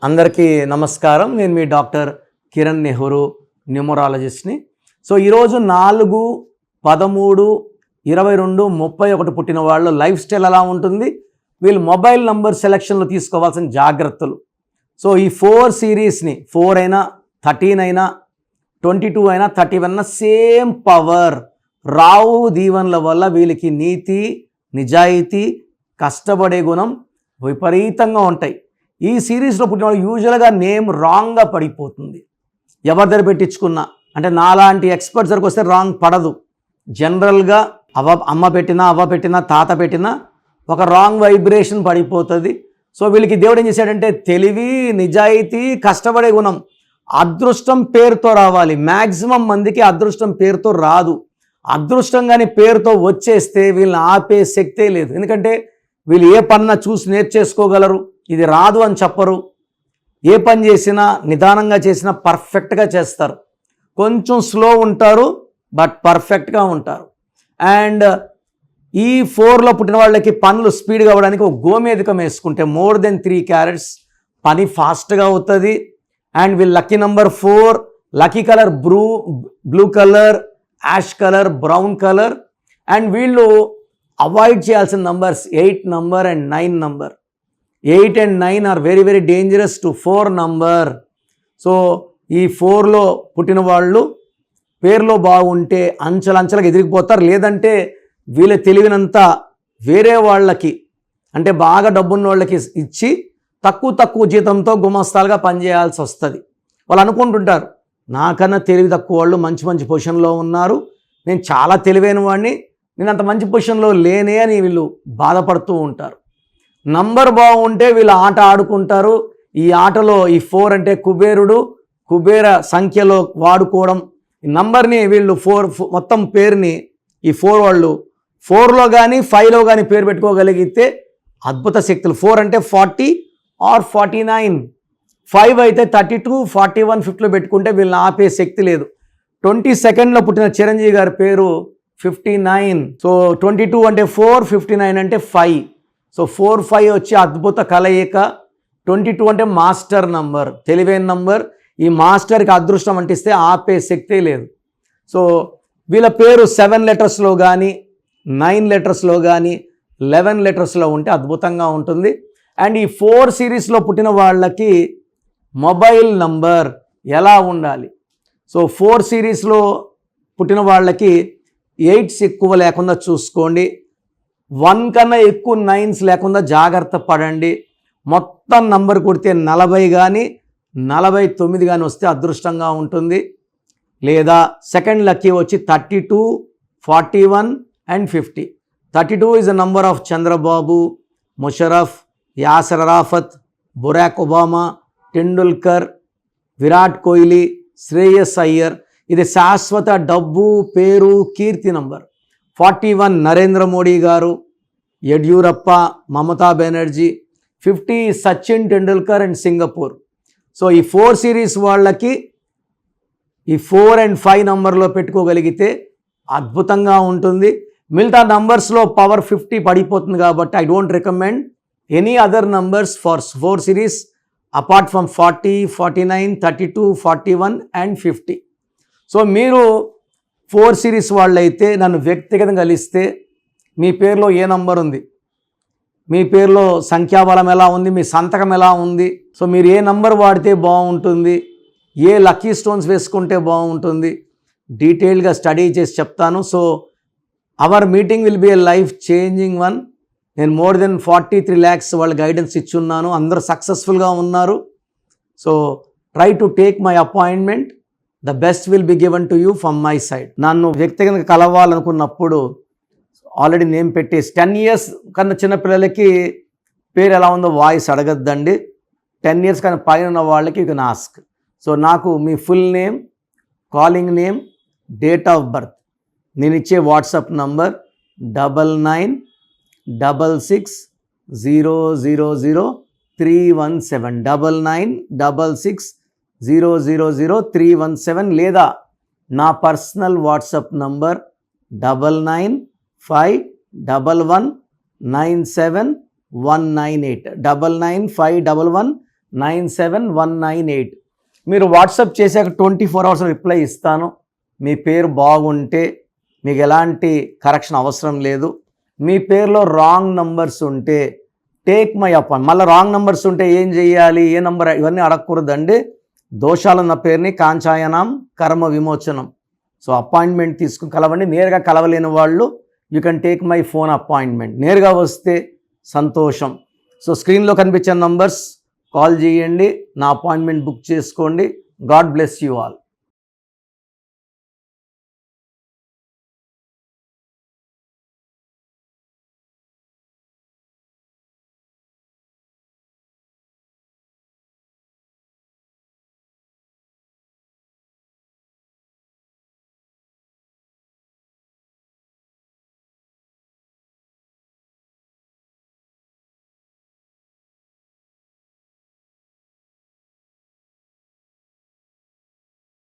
అందరికీ నమస్కారం. నేను మీ డాక్టర్ కిరణ్ నెహ్రూ, న్యూమరాలజిస్ట్ని. సో ఈరోజు 4, 13, 22, 31 పుట్టిన వాళ్ళు లైఫ్ స్టైల్ ఎలా ఉంటుంది, వీళ్ళు మొబైల్ నంబర్ సెలక్షన్లో తీసుకోవాల్సిన జాగ్రత్తలు. సో ఈ 4 సిరీస్ని 4 అయినా 13 అయినా 22 అయినా 31 అయినా సేమ్ పవర్, రావు దీవెనల వల్ల వీళ్ళకి నీతి, నిజాయితీ, కష్టపడే గుణం విపరీతంగా ఉంటాయి. ఈ సిరీస్లో పుట్టిన వాళ్ళు యూజువల్గా నేమ్ రాంగ్గా పడిపోతుంది. ఎవరి దగ్గర పెట్టించుకున్నా, అంటే నాలాంటి ఎక్స్పర్ట్స్ దగ్గరకు వస్తే రాంగ్ పడదు. జనరల్గా అమ్మ పెట్టినా, అవ్వ పెట్టినా, తాత పెట్టినా ఒక రాంగ్ వైబ్రేషన్ పడిపోతుంది. సో వీళ్ళకి దేవుడు ఏం చేశాడంటే తెలివి, నిజాయితీ, కష్టపడే గుణం, అదృష్టం పేరుతో రావాలి. మ్యాక్సిమం మందికి అదృష్టం పేరుతో రాదు. అదృష్టం కానీ పేరుతో వచ్చేస్తే వీళ్ళని ఆపే శక్తే లేదు. ఎందుకంటే వీళ్ళు ఏ పన్నా చూసి నేర్చేసుకోగలరు, ఇది రాదు అని చెప్పరు. ఏ పని చేసినా నిదానంగా చేసినా పర్ఫెక్ట్గా చేస్తారు. కొంచెం స్లో ఉంటారు బట్ పర్ఫెక్ట్గా ఉంటారు. అండ్ ఈ 4లో పుట్టిన వాళ్ళకి పనులు స్పీడ్గా అవ్వడానికి ఒక గోమేధికం వేసుకుంటే మోర్ దెన్ 3 క్యారెట్స్ పని ఫాస్ట్గా అవుతుంది. అండ్ వీళ్ళు lucky number 4, lucky colour blue colour, ash colour, brown colour. And వీళ్ళు అవాయిడ్ చేయాల్సిన numbers 8 number and 9 number. 8 and 9 are very very dangerous to 4 number. So ఈ 4లో పుట్టిన వాళ్ళు పేరులో బాగుంటే అంచెలంచెలకు ఎదిరిగిపోతారు. లేదంటే వీళ్ళ తెలివినంతా వేరే వాళ్ళకి, అంటే బాగా డబ్బున్న వాళ్ళకి ఇచ్చి తక్కువ జీతంతో గుమస్తాలుగా పనిచేయాల్సి వస్తుంది. వాళ్ళు అనుకుంటుంటారు నాకన్నా తెలివి తక్కువ వాళ్ళు మంచి పొజిషన్లో ఉన్నారు, నేను చాలా తెలివైన వాడిని, నేను అంత మంచి పొజిషన్లో లేనే అని వీళ్ళు బాధపడుతూ ఉంటారు. నంబర్ బాగుంటే వీళ్ళు ఆట ఆడుకుంటారు. ఈ ఆటలో ఈ 4 అంటే కుబేర సంఖ్యలో వాడుకోవడం. ఈ నంబర్ని వీళ్ళు 4 మొత్తం పేరుని ఈ 4 వాళ్ళు 4లో కానీ 5లో కానీ పేరు పెట్టుకోగలిగితే అద్భుత శక్తులు. 4 అంటే 40 ఆర్ 49, 5 అయితే 32, 41, 50లో పెట్టుకుంటే వీళ్ళని ఆపే శక్తి లేదు. 22లో పుట్టిన చిరంజీవి గారి పేరు 59. సో 22 అంటే 4, 59 అంటే 5. సో 4, 5 వచ్చి అద్భుత కలయిక. 22 అంటే మాస్టర్ నంబర్, తెలివైన నంబర్. ఈ మాస్టర్కి అదృష్టం అంటిస్తే ఆపే శక్తే లేదు. సో వీళ్ళ పేరు 7 లెటర్స్లో కానీ 9 లెటర్స్లో కానీ 11 లెటర్స్లో ఉంటే అద్భుతంగా ఉంటుంది. అండ్ ఈ 4 సిరీస్లో పుట్టిన వాళ్ళకి మొబైల్ నంబర్ ఎలా ఉండాలి? సో 4 సిరీస్లో పుట్టిన వాళ్ళకి 8s ఎక్కువ లేకుండా చూసుకోండి. 1 కన్నా ఎక్కువ 9s లేకుండా జాగ్రత్త పడండి. మొత్తం నంబర్ కొడితే 40 కానీ 49 కానీ వస్తే అదృష్టంగా ఉంటుంది. లేదా సెకండ్ లక్కీ వచ్చి 32, 41 and 50. 32 is the number of Chandrababu, Musharraf, Yasser Arafat, Barack Obama, Tendulkar, Virat Kohli, Shreyas Iyer. ఇది శాశ్వత డబ్బు, పేరు, కీర్తి నంబర్. 41 నరేంద్ర మోడీ గారు, Yediyurappa, Mamata Banerjee. 50 Sachin Tendulkar and Singapore. So ఈ 4 సిరీస్ వాళ్ళకి ఈ 4 and 5 నంబర్లో పెట్టుకోగలిగితే అద్భుతంగా ఉంటుంది. మిగతా నంబర్స్లో పవర్ 50 పడిపోతుంది కాబట్టి I don't recommend any other numbers for 4 series apart from 40, 49, 32, 41 and 50. So మీరు 4 సిరీస్ వాళ్ళైతే నన్ను వ్యక్తిగతంగా కలిస్తే మీ పేరులో ఏ నంబర్ ఉంది, మీ పేరులో సంఖ్యాబలం ఎలా ఉంది, మీ సంతకం ఎలా ఉంది, సో మీరు ఏ నంబర్ వాడితే బాగుంటుంది, ఏ లక్కీ స్టోన్స్ వేసుకుంటే బాగుంటుంది, డీటెయిల్గా స్టడీ చేసి చెప్తాను. So our meeting will be A life changing one. నేను మోర్ దెన్ 43 lakhs వాళ్ళ గైడెన్స్ ఇచ్చున్నాను. అందరూ సక్సెస్ఫుల్గా ఉన్నారు. So try to take my appointment. The best will be given to you from my side. నన్ను వ్యక్తిగతంగా కలవాలనుకున్నప్పుడు ఆల్రెడీ నేమ్ పెట్టేసి 10 years కన్నా చిన్నపిల్లలకి పేరు ఎలా ఉందో వాయిస్ అడగద్దండి. 10 years కన్నా పైన ఉన్న వాళ్ళకి యూ కెన్ ఆస్క్. సో నాకు మీ full name, calling name, date of birth, నేను ఇచ్చే వాట్సాప్ నంబర్ 9966000317 9966000317 లేదా నా పర్సనల్ వాట్సాప్ నంబర్ 9951197198 9951197198. 97198. మీరు వాట్సాప్ చేశాక 24 hours రిప్లై ఇస్తాను. మీ పేరు బాగుంటే మీకు ఎలాంటి కరెక్షన్ అవసరం లేదు. మీ పేరులో రాంగ్ నంబర్స్ ఉంటే టేక్ మై అపాయింట్. మళ్ళీ రాంగ్ నంబర్స్ ఉంటే ఏం చేయాలి, ఏ నంబర్, ఇవన్నీ అడగకూడదండి. దోషాలున్న పేరుని కాంచాయనం కర్మ విమోచనం. సో అపాయింట్మెంట్ తీసుకుని కలవండి. నేరుగా కలవలేని వాళ్ళు you can take my phone appointment. నేరుగా వస్తే సంతోషం. సో స్క్రీన్లో కనిపించే నంబర్స్ కాల్ చేయండి, నా అపాయింట్మెంట్ బుక్ చేసుకోండి. God bless you all.